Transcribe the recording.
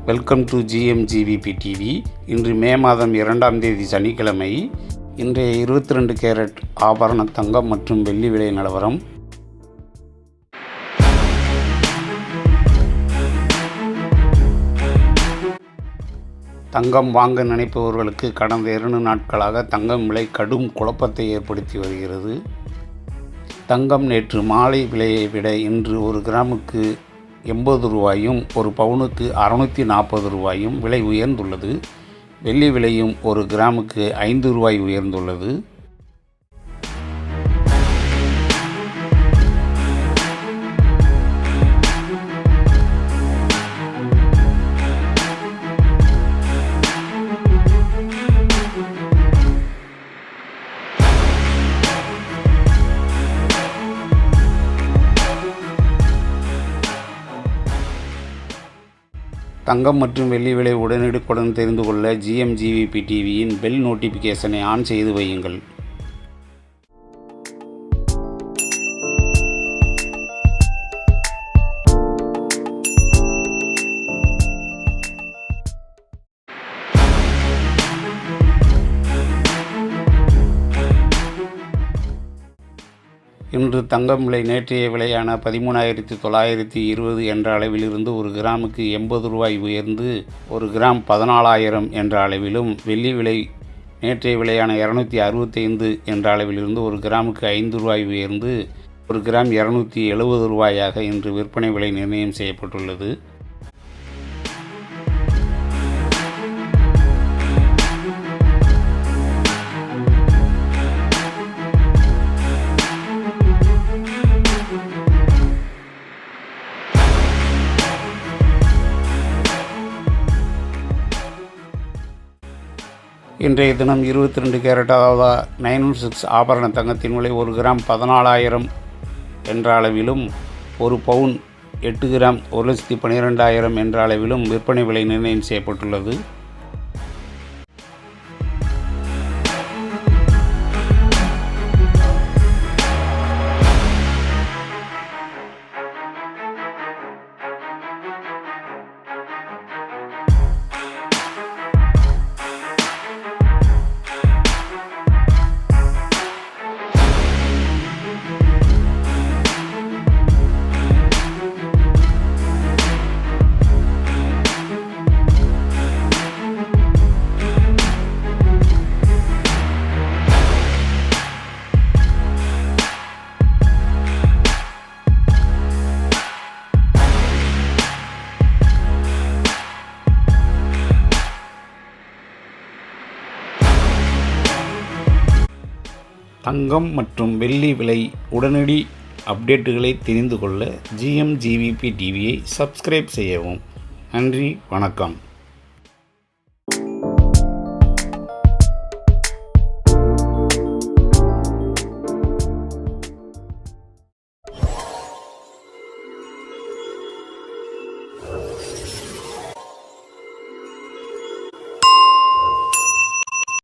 Welcome to GMGVP TV. இன்று மே மாதம் 2ஆம் தேதி சனிக்கிழமை. இன்றைய 22 கேரட் ஆபரண தங்கம் மற்றும் வெள்ளி விலை நிலவரம். தங்கம் வாங்க நினைப்பவர்களுக்கு கடந்த 2 நாட்களாக தங்கம் விலை கடும் குழப்பத்தை ஏற்படுத்தி வருகிறது. தங்கம் நேற்று மாலை விலையை விட இன்று ஒரு கிராமுக்கு 80 ரூபாயும் ஒரு பவுனுக்கு 640 ரூபாயும் விலை உயர்ந்துள்ளது. வெள்ளி விலையும் ஒரு கிராமுக்கு 5 ரூபாய் உயர்ந்துள்ளது. தங்கம் மற்றும் வெள்ளி விலை உடனுக்குடன் தெரிந்து கொள்ள GMGVP டிவியின் பெல் நோட்டிஃபிகேஷனை ஆன் செய்து வையுங்கள். இன்று தங்கம் விலை நேற்றைய விலையான 13,920 என்ற அளவிலிருந்து ஒரு கிராமுக்கு 80 ரூபாய் உயர்ந்து ஒரு கிராம் 14,000 என்ற அளவிலும், வெள்ளி விலை நேற்றைய விலையான 265 என்ற அளவிலிருந்து ஒரு கிராமுக்கு 5 ரூபாய் உயர்ந்து ஒரு கிராம் 270 ரூபாயாக இன்று விற்பனை விலை நிர்ணயம் செய்யப்பட்டுள்ளது. இன்றைய தினம் 22 கேரட் அதாவது 916 ஆபரண தங்கத்தின் விலை ஒரு கிராம் 14,000 என்ற அளவிலும், ஒரு பவுன் 8 கிராம் 1,12,000 என்ற அளவிலும் விற்பனை விலை நிர்ணயம் செய்யப்பட்டுள்ளது. தங்கம் மற்றும் வெள்ளி விலை உடனடி அப்டேட்டுகளை தெரிந்து கொள்ள GMGVP டிவியை சப்ஸ்கிரைப் செய்யவும். நன்றி, வணக்கம்.